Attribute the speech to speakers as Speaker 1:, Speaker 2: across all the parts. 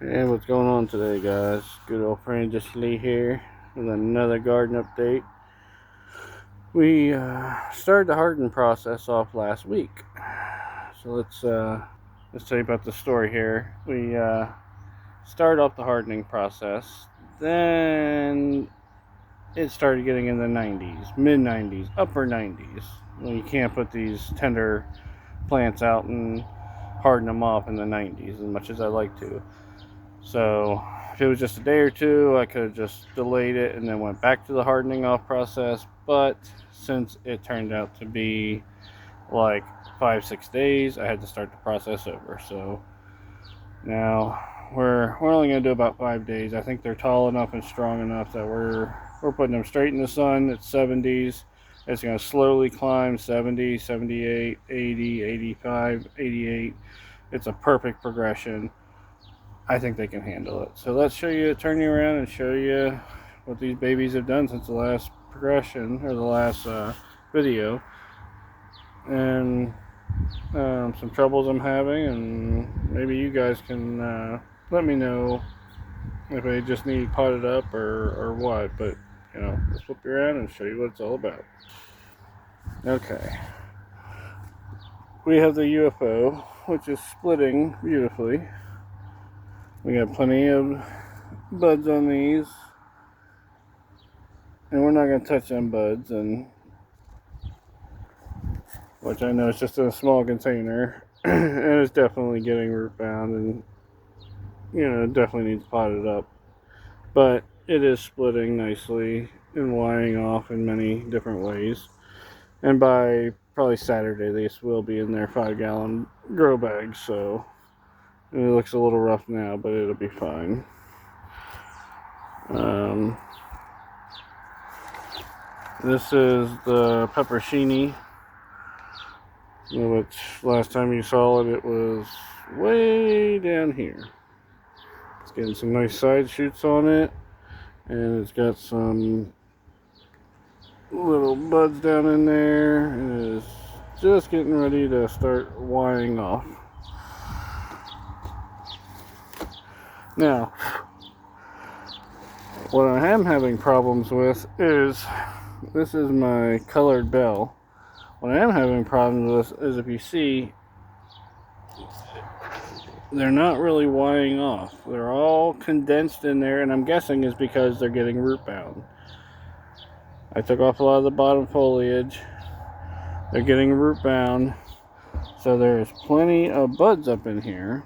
Speaker 1: And what's going on today, guys? Good old friend just Lee here with another garden update. We started the hardening process off last week, so let's tell you about the story here. We started off the hardening process, then it started getting in the 90s, mid 90s, upper 90s. Well, you can't put these tender plants out and harden them off in the 90s as much as I like to. So if it was just a day or two, I could have just delayed it and then went back to the hardening off process. But since it turned out to be like 5-6 days, I had to start the process over. So now we're only going to do about 5 days. I think they're tall enough and strong enough that we're putting them straight in the sun at 70s. It's going to slowly climb 70, 78, 80, 85, 88. It's a perfect progression. I think they can handle it. So let's turn you around and show you what these babies have done since the last progression, or the last video. And some troubles I'm having, and maybe you guys can let me know if they just need potted up or what. But, let's flip you around and show you what it's all about. Okay. We have the UFO, which is splitting beautifully. We got plenty of buds on these, and we're not going to touch them buds, and which I know is just in a small container, and it's definitely getting root bound, and it definitely needs potted up, but it is splitting nicely and wying off in many different ways, and by probably Saturday these will be in their 5-gallon grow bags. So it looks a little rough now, but it'll be fine. This is the pepperoncini, which last time you saw it, it was way down here. It's getting some nice side shoots on it, and it's got some little buds down in there, and it is just getting ready to start wying off. Now, what I am having problems with is, this is my colored bell. What I am having problems with is, if you see, they're not really wying off. They're all condensed in there, and I'm guessing is because they're getting root bound. I took off a lot of the bottom foliage. They're getting root bound, so there's plenty of buds up in here.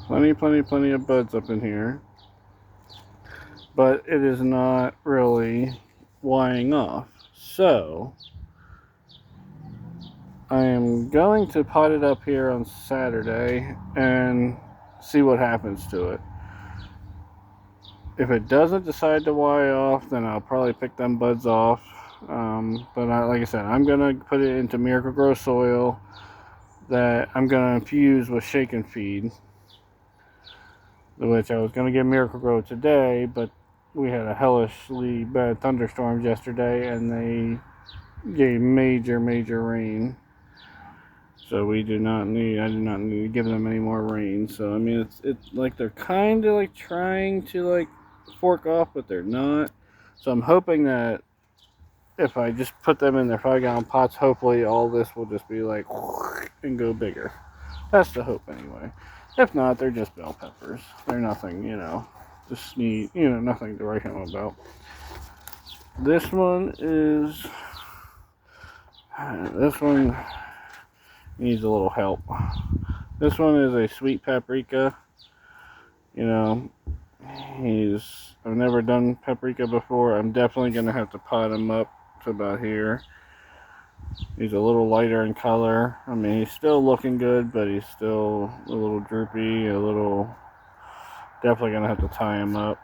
Speaker 1: Plenty of buds up in here. But it is not really wying off. So I am going to pot it up here on Saturday and see what happens to it. If it doesn't decide to Y off, then I'll probably pick them buds off. But like I said, I'm going to put it into Miracle-Gro soil that I'm going to infuse with shake and feed, which I was going to give Miracle-Gro today, but we had a hellishly bad thunderstorm yesterday, and they gave major rain. So I do not need to give them any more rain. So I mean, it's like they're kind of like trying to like fork off, but they're not. So I'm hoping that if I just put them in their 5-gallon pots, hopefully all this will just be like and go bigger. That's the hope anyway. If not, they're just bell peppers. They're nothing, just need, nothing to write home about. This one needs a little help. This one is a sweet paprika. I've never done paprika before. I'm definitely going to have to pot him up to about here. He's a little lighter in color. I mean, he's still looking good, but he's still a little droopy, definitely going to have to tie him up.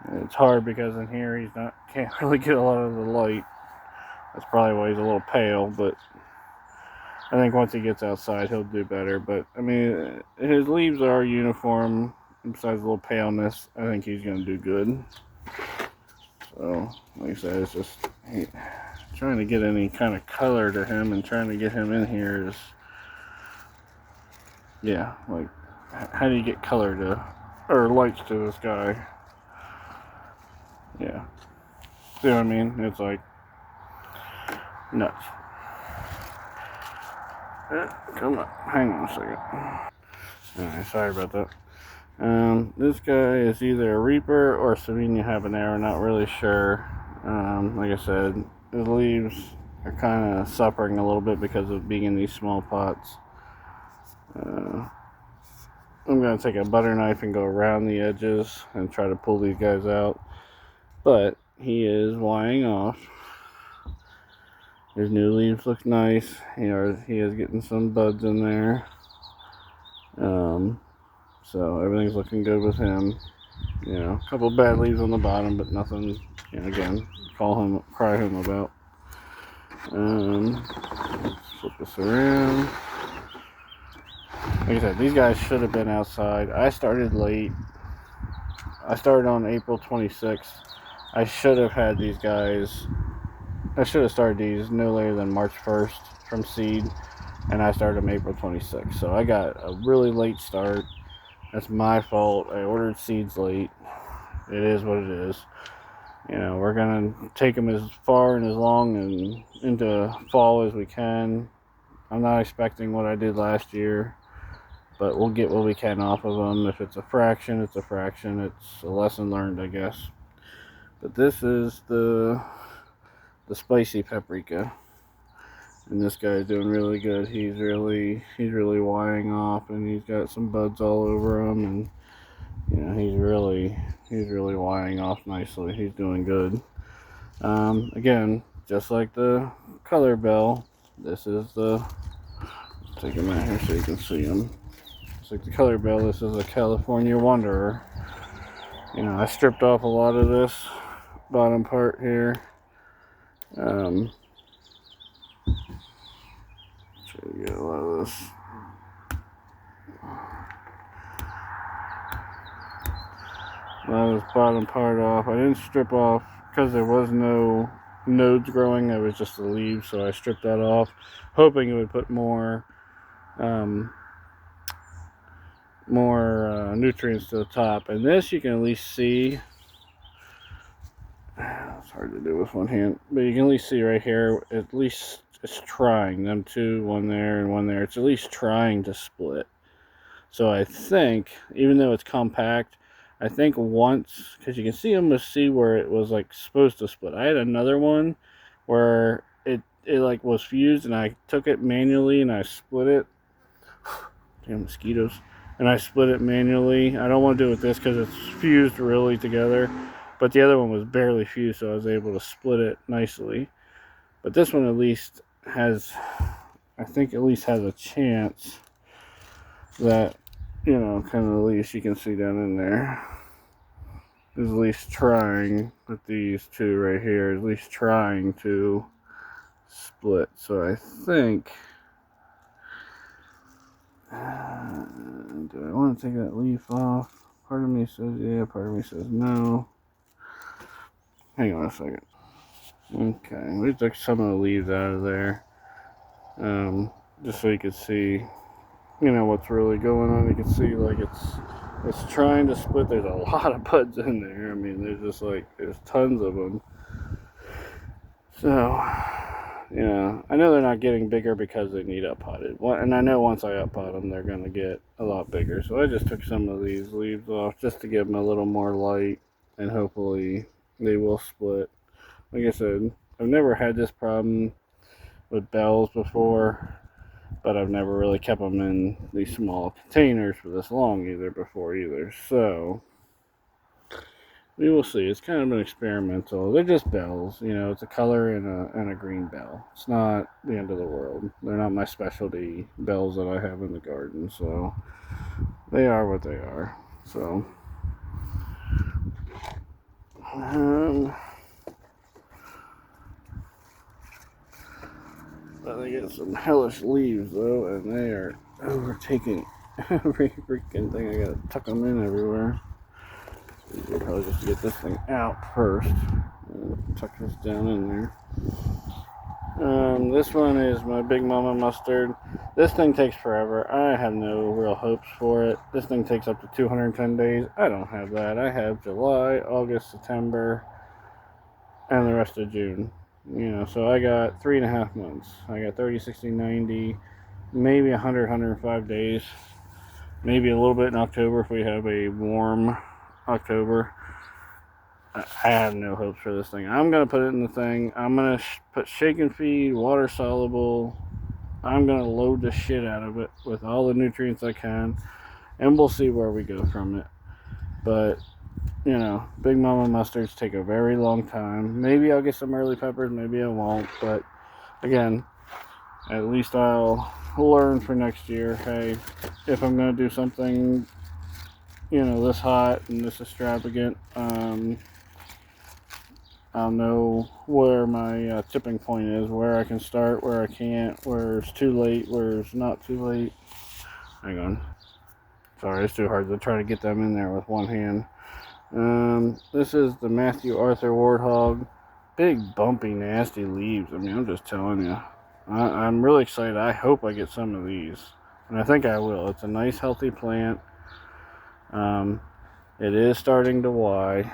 Speaker 1: And it's hard because in here can't really get a lot of the light. That's probably why he's a little pale, but I think once he gets outside, he'll do better. But, I mean, his leaves are uniform. Besides a little paleness, I think he's going to do good. So, like I said, it's just trying to get any kind of color to him, and trying to get him in here is, yeah, like, how do you get color to, or lights to the sky? Yeah. See what I mean? It's like nuts. Come on, hang on a second. Alright, sorry about that. This guy is either a Reaper or Sauvignon Habanero, not really sure. Like I said, the leaves are kind of suffering a little bit because of being in these small pots. I'm going to take a butter knife and go around the edges and try to pull these guys out. But he is wying off. His new leaves look nice. He is getting some buds in there. So everything's looking good with him. You know, a couple bad leaves on the bottom, but nothing, you know, again, cry him about. Flip this around. Like I said, these guys should have been outside. I started late. I started on April 26th. I should have had these guys. I should have started these no later than March 1st from seed, and I started them April 26th. So I got a really late start. That's my fault. I ordered seeds late. It is what it is. You know, we're gonna take them as far and as long and into fall as we can. I'm not expecting what I did last year, but we'll get what we can off of them. If it's a fraction, it's a fraction. It's a lesson learned, I guess. But this is the spicy paprika, and this guy is doing really good. He's really wying off, and he's got some buds all over him, and you know, he's really wying off nicely. He's doing good. Again, just like the color bell, this is the, take him out here so you can see him. Just like the color bell, this is a California Wanderer. You know, I stripped off a lot of this bottom part here. Try to get a lot of this. A lot of this bottom part off. I didn't strip off because there was no nodes growing. It was just the leaves, so I stripped that off, hoping it would put more nutrients to the top. And this you can at least see. It's hard to do with one hand, but you can at least see right here, at least it's trying. Them two, one there and one there, it's at least trying to split. So I think, even though it's compact, I think once, because you can see almost see where it was like supposed to split. I had another one where it like was fused, and I took it manually and I split it. Damn mosquitoes. And I split it manually. I don't want to do it with this because it's fused really together. But the other one was barely fused, so I was able to split it nicely. But this one at least has, I think at least has a chance that, you know, kind of at least you can see down in there. Is at least trying with these two right here, at least trying to split. So I think, do I want to take that leaf off? Part of me says yeah, part of me says no. Hang on a second. Okay, we took some of the leaves out of there, just so you could see, you know, what's really going on. You can see like it's trying to split. There's a lot of buds in there. I mean, there's just like, there's tons of them. So, yeah, I know they're not getting bigger because they need up-potted. And I know once I up-pot them, they're going to get a lot bigger. So I just took some of these leaves off just to give them a little more light, and hopefully they will split. Like I said, I've never had this problem with bells before, but I've never really kept them in these small containers for this long before either. So we will see. It's kind of an experimental. They're just bells, you know. It's a color and a green bell. It's not the end of the world. They're not my specialty bells that I have in the garden, so they are what they are. So they get some hellish leaves though, and they are overtaking every freaking thing. I gotta tuck them in everywhere. We'll probably just get this thing out first. Tuck this down in there. This one is my Big Mama mustard. This thing takes forever. I have no real hopes for it. This thing takes up to 210 days. I don't have that. I have July, August, September, and the rest of June. You know, so I got 3.5 months. I got 30, 60, 90, maybe 100, 105 days. Maybe a little bit in October if we have a warm October. I have no hopes for this thing. I'm going to put it in the thing. I'm going to put shake and feed, water soluble. I'm going to load the shit out of it with all the nutrients I can. And we'll see where we go from it. But, you know, Big Mama mustards take a very long time. Maybe I'll get some early peppers. Maybe I won't. But, again, at least I'll learn for next year. Hey, if I'm going to do something, you know, this hot and this extravagant, I'll know where my tipping point is, where I can start, where I can't, where it's too late, where it's not too late. Hang on. Sorry, it's too hard to try to get them in there with one hand. This is the Matthew Arthur Warthog. Big, bumpy, nasty leaves. I mean, I'm just telling you. I'm really excited. I hope I get some of these. And I think I will. It's a nice, healthy plant. It is starting to Y.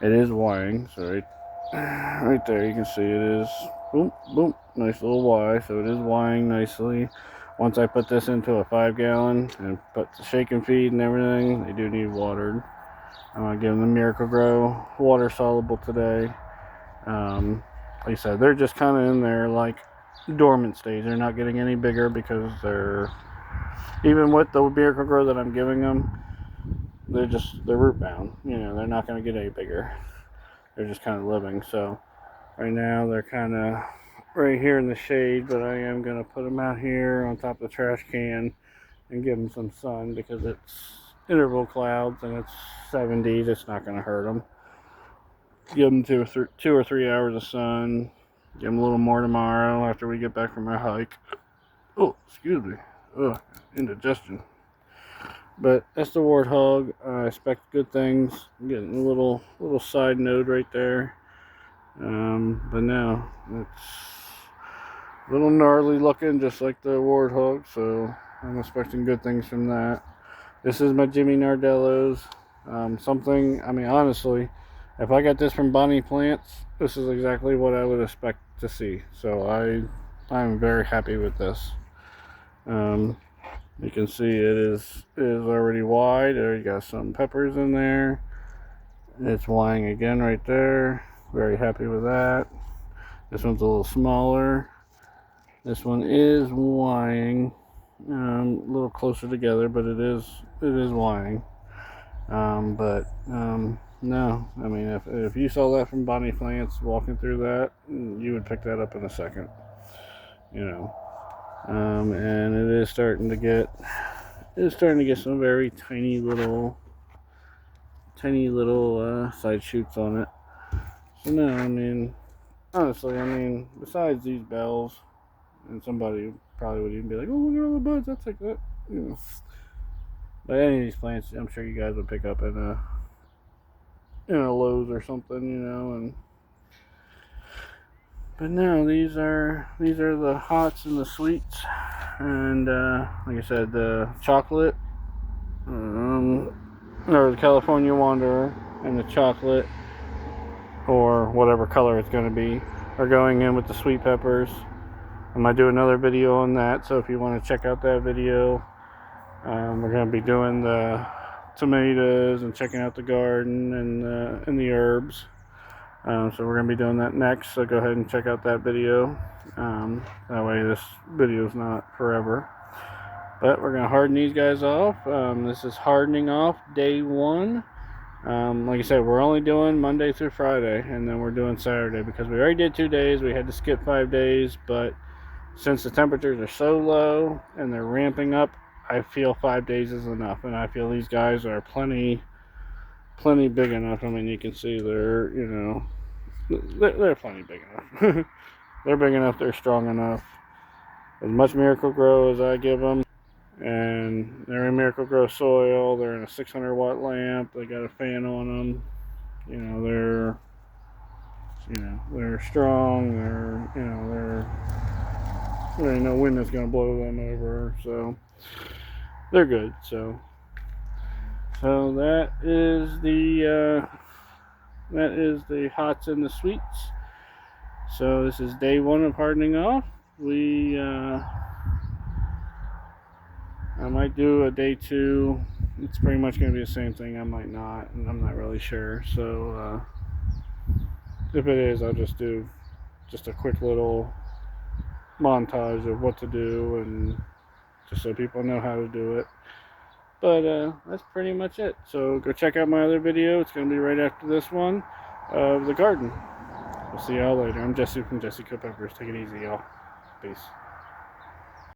Speaker 1: It is Ying. So right there, you can see it is. Boom, boom. Nice little Y. So it is Ying nicely. Once I put this into a 5-gallon and put the shake and feed and everything, they do need watered. I'm going to give them the Miracle Grow water soluble today. Like I said, they're just kind of in there like dormant stage. They're not getting any bigger because they're, even with the Miracle Grow that I'm giving them, they're root bound. You know, they're not going to get any bigger. They're just kind of living. So right now they're kind of right here in the shade, but I am going to put them out here on top of the trash can and give them some sun because it's interval clouds and it's 70s. It's not going to hurt them. Give them 2 or 3 hours of sun. Give them a little more tomorrow after we get back from our hike. Oh, excuse me. Ugh, indigestion. But that's the Warthog. I expect good things. I'm getting a little side node right there. But now it's a little gnarly looking, just like the Warthog. So I'm expecting good things from that. This is my Jimmy Nardellos. Something, I mean, honestly, if I got this from Bonnie Plants, this is exactly what I would expect to see. So I'm very happy with this. You can see it is already wide. There you got some peppers in there. It's Ying again right there. Very happy with that. This one's a little smaller. This one is Ying. A little closer together, but it is Ying. No, I mean, if you saw that from Bonnie Plants walking through that, you would pick that up in a second. You know. And it is starting to get some very tiny little side shoots on it. So no, I mean, honestly, I mean, besides these bells, and somebody probably would even be like, "Oh, look at all the buds. That's like that," you know. But any of these plants, I'm sure you guys would pick up in a Lowe's or something, you know. But no, these are the hots and the sweets, and like I said, the chocolate, or the California Wanderer, and the chocolate, or whatever color it's going to be, are going in with the sweet peppers. I might do another video on that, so if you want to check out that video, we're going to be doing the tomatoes and checking out the garden and the herbs. So we're going to be doing that next, so go ahead and check out that video. That way this video is not forever. But we're going to harden these guys off. This is hardening off day 1. Like I said, we're only doing Monday through Friday, and then we're doing Saturday because we already did 2 days. We had to skip 5 days, but since the temperatures are so low and they're ramping up, I feel 5 days is enough, and I feel these guys are plenty big enough. I mean, you can see they're, you know, they're plenty big enough. They're big enough, they're strong enough. As much Miracle Grow as I give them, and they're in Miracle Grow soil. They're in a 600-watt lamp. They got a fan on them. You know, You know, they're strong. There ain't no wind that's gonna blow them over, so they're good. So that is the hots and the sweets. So this is day one of hardening off. I might do a day two. It's pretty much going to be the same thing. I might not, and I'm not really sure. So if it is, I'll just do just a quick little montage of what to do, and just so people know how to do it. But that's pretty much it. So go check out my other video. It's going to be right after this one of the garden. We'll see y'all later. I'm Jesse from Jesse Culpepper's. Take it easy, y'all. Peace.